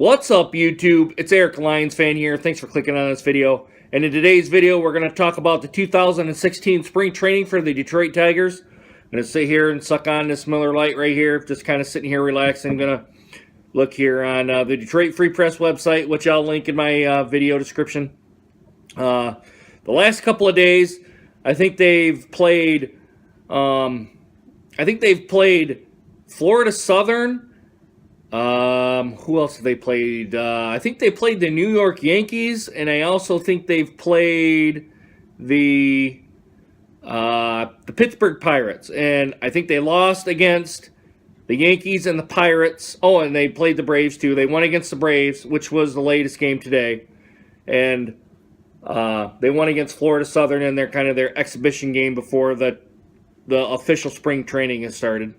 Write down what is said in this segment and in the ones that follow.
What's up, YouTube? It's Eric, Lions fan here. Thanks for clicking on this video. And in today's video, we're going to talk about the 2016 spring training for the Detroit Tigers. I'm going to sit here and suck on this Miller Lite right here. Just kind of sitting here relaxing. I'm going to look here on the Detroit Free Press website, which I'll link in my video description. The last couple of days, I think they've played Florida Southern. Who else have they played? I think they played the New York Yankees, and I also think they've played the Pittsburgh Pirates, and I think they lost against the Yankees and the Pirates. Oh, and they played the Braves too. They won against the Braves, which was the latest game today, and they won against Florida Southern in their exhibition game before the official spring training has started.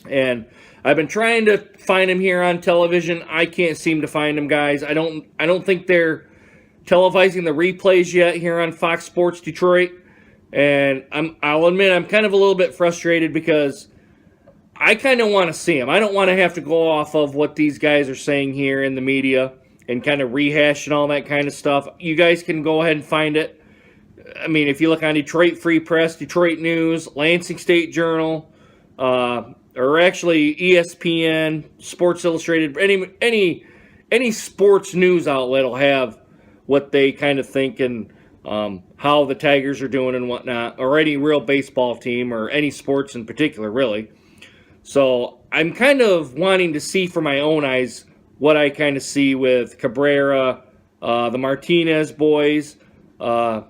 And I've been trying to find them here on television. I can't seem to find them, guys. I don't think they're televising the replays yet here on Fox Sports Detroit. And I'll admit I'm kind of a little bit frustrated because I kind of want to see them. I don't want to have to go off of what these guys are saying here in the media and kind of rehash and all that kind of stuff. You guys can go ahead and find it. I mean, if you look on Detroit Free Press, Detroit News, Lansing State Journal, or actually ESPN, Sports Illustrated, any sports news outlet will have what they kind of think and how the Tigers are doing and whatnot, or any real baseball team or any sports in particular, really. So I'm kind of wanting to see for my own eyes what I kind of see with Cabrera, the Martinez boys, Goss,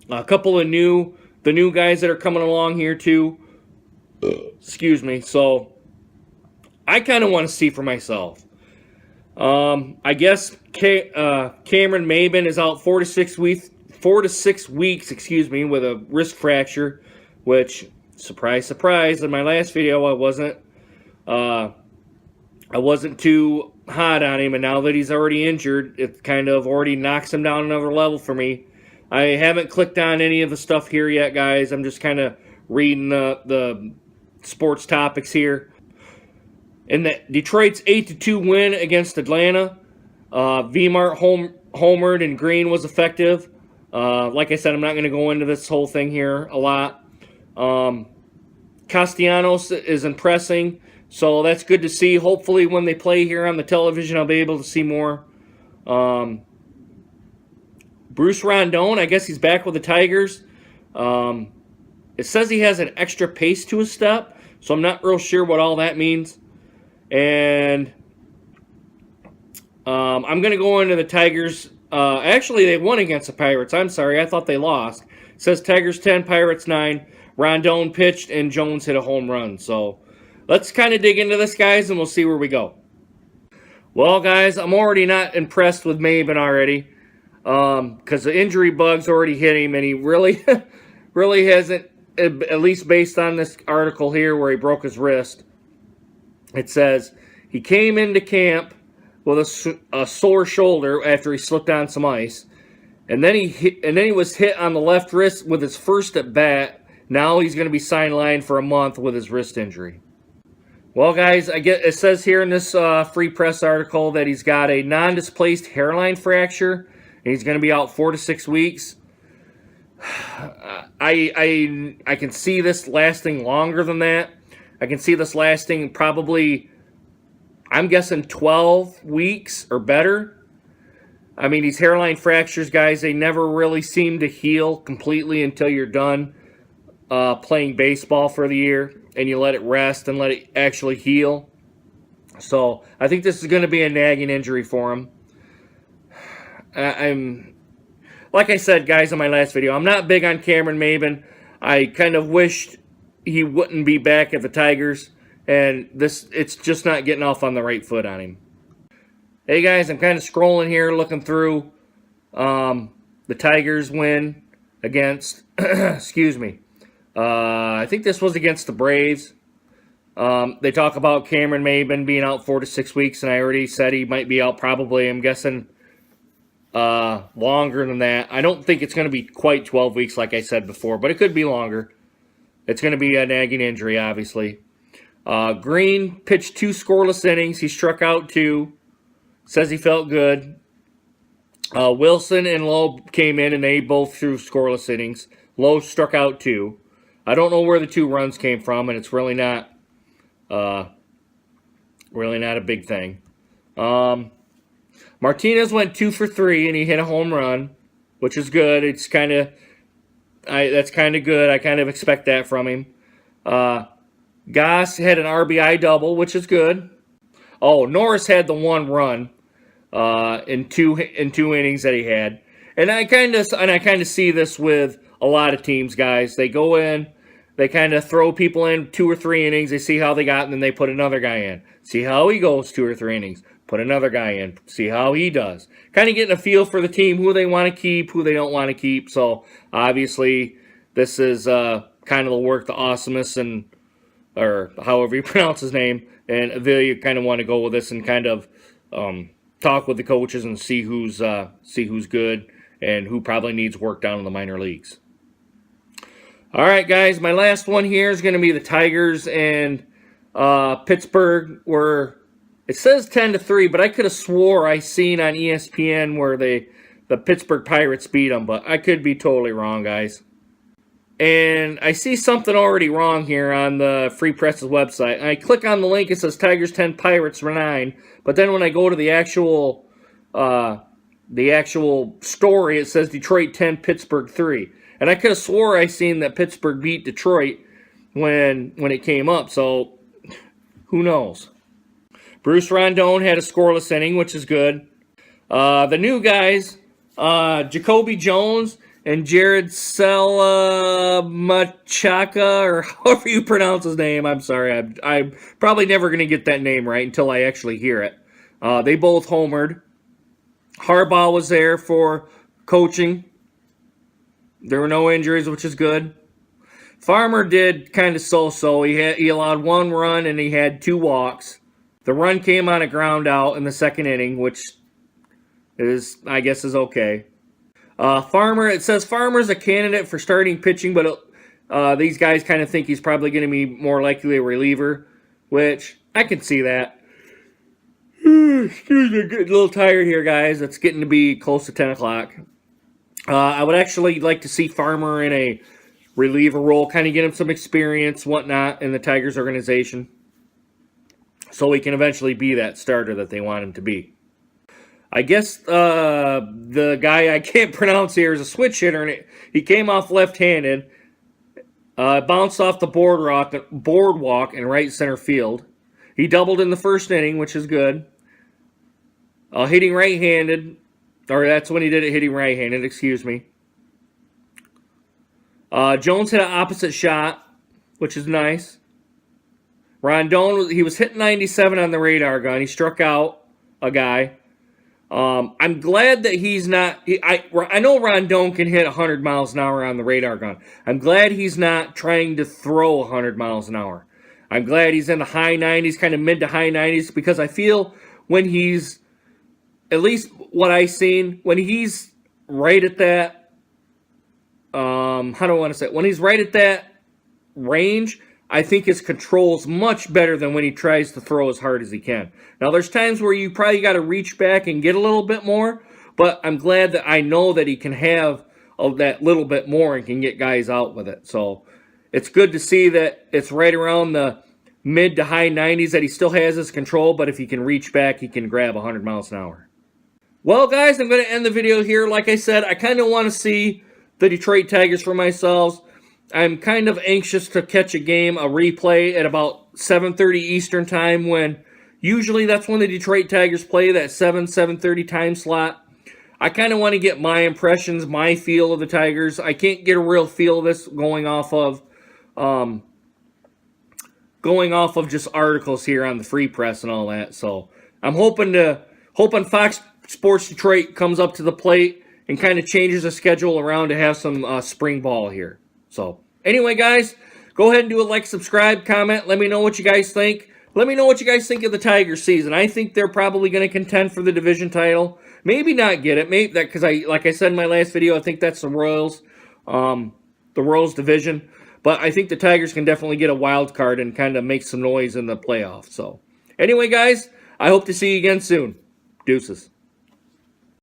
a couple of the new guys that are coming along here too. Excuse me. So I kind of want to see for myself. I guess Cameron Maybin is out 4 to 6 weeks, excuse me, with a wrist fracture, which, surprise, surprise, in my last video I wasn't too hot on him, and now that he's already injured, it kind of already knocks him down another level for me. I haven't clicked on any of the stuff here yet, guys. I'm just kind of reading the sports topics here. In the Detroit's 8-2 win against Atlanta, V-Mart homered and Green was effective. Like I said, I'm not going to go into this whole thing here a lot. Castellanos is impressing, so that's good to see. Hopefully when they play here on the television, I'll be able to see more. Bruce Rondon, I guess he's back with the Tigers. It says he has an extra pace to his step, so I'm not real sure what all that means. And I'm going to go into the Tigers. Actually, they won against the Pirates. I'm sorry, I thought they lost. It says Tigers 10, Pirates 9. Rondon pitched, and Jones hit a home run. So let's kind of dig into this, guys, and we'll see where we go. Well, guys, I'm already not impressed with Maybin already. Because the injury bug's already hit him, and he really, really hasn't, at least based on this article here where he broke his wrist. It says he came into camp with a sore shoulder after he slipped on some ice, and then he was hit on the left wrist with his first at bat. Now he's going to be sidelined for a month with his wrist injury. Well, guys, it says here in this Free Press article that he's got a non-displaced hairline fracture. And he's going to be out 4 to 6 weeks. I can see this lasting longer than that. I can see this lasting probably, I'm guessing 12 weeks or better. I mean, these hairline fractures, guys, they never really seem to heal completely until you're done playing baseball for the year and you let it rest and let it actually heal. So I think this is going to be a nagging injury for him. Like I said, guys, in my last video, I'm not big on Cameron Maybin. I kind of wished he wouldn't be back at the Tigers, and it's just not getting off on the right foot on him. Hey, guys, I'm kind of scrolling here, looking through the Tigers win against, excuse me, I think this was against the Braves. They talk about Cameron Maybin being out 4 to 6 weeks, and I already said he might be out probably, I'm guessing, longer than that. I don't think it's going to be quite 12 weeks like I said before, but it could be longer. It's going to be a nagging injury, obviously. Green pitched 2 scoreless innings. He struck out 2. Says he felt good. Wilson and Lowe came in, and they both threw scoreless innings. Lowe struck out 2. I don't know where the 2 runs came from, and it's really not a big thing. Martinez went 2 for 3, and he hit a home run, which is good. It's that's kind of good. I kind of expect that from him. Goss had an RBI double, which is good. Oh, Norris had the 1 run in two innings that he had, and I kind of see this with a lot of teams, guys. They go in, they kind of throw people in 2 or 3 innings. They see how they got, and then they put another guy in. See how he goes 2 or 3 innings. Put another guy in. See how he does. Kind of getting a feel for the team, who they want to keep, who they don't want to keep. So obviously, this is kind of the work the Awesomeness or however you pronounce his name, and Avila kind of want to go with this and kind of talk with the coaches and see who's good and who probably needs work down in the minor leagues. All right, guys, my last one here is going to be the Tigers and Pittsburgh. Where it says 10-3, but I could have swore I seen on ESPN where the Pittsburgh Pirates beat them, but I could be totally wrong, guys. And I see something already wrong here on the Free Press's website. And I click on the link, it says Tigers 10, Pirates 9. But then when I go to the actual story, it says Detroit 10, Pittsburgh 3. And I could have swore I seen that Pittsburgh beat Detroit when it came up. So who knows? Bruce Rondon had a scoreless inning, which is good. The new guys, Jacoby Jones and Jared Machaca, or however you pronounce his name. I'm sorry. I'm probably never going to get that name right until I actually hear it. They both homered. Harbaugh was there for coaching. There were no injuries, which is good. Farmer did kind of so-so. He allowed 1 run, and he had 2 walks. The run came on a ground out in the 2nd inning, which I guess is okay. It says Farmer's a candidate for starting pitching, but these guys kind of think he's probably going to be more likely a reliever, which I can see that. Excuse me, getting a little tired here, guys. It's getting to be close to 10 o'clock. I would actually like to see Farmer in a reliever role, kind of get him some experience, whatnot, in the Tigers organization, so he can eventually be that starter that they want him to be. I guess the guy I can't pronounce here is a switch hitter, and he came off left-handed, bounced off the boardwalk in right center field. He doubled in the 1st inning, which is good. Hitting right-handed, or that's when he did it, hitting right-handed, excuse me. Jones hit an opposite shot, which is nice. Rondon, he was hitting 97 on the radar gun. He struck out a guy. I'm glad that he's not. I know Rondon can hit 100 miles an hour on the radar gun. I'm glad he's not trying to throw 100 miles an hour. I'm glad he's in the high 90s, kind of mid to high 90s, because I feel when he's, at least what I've seen, when he's right at that, how do I want to say it? When he's right at that range, I think his control's much better than when he tries to throw as hard as he can. Now, there's times where you probably got to reach back and get a little bit more, but I'm glad that I know that he can have that little bit more and can get guys out with it. So it's good to see that it's right around the mid to high 90s that he still has his control, but if he can reach back, he can grab 100 miles an hour. Well, guys, I'm going to end the video here. Like I said, I kind of want to see the Detroit Tigers for myself. I'm kind of anxious to catch a replay at about 7:30 Eastern time, when usually that's when the Detroit Tigers play, that 7:30 time slot. I kind of want to get my impressions, my feel of the Tigers. I can't get a real feel of this going off of just articles here on the Free Press and all that. So I'm hoping Fox Sports Detroit comes up to the plate and kind of changes the schedule around to have some spring ball here. So anyway, guys, go ahead and do a like, subscribe, comment. Let me know what you guys think. Let me know what you guys think of the Tigers season. I think they're probably going to contend for the division title. Maybe not get it. Maybe that, because like I said in my last video, I think that's the Royals division. But I think the Tigers can definitely get a wild card and kind of make some noise in the playoffs. So, anyway, guys, I hope to see you again soon. Deuces.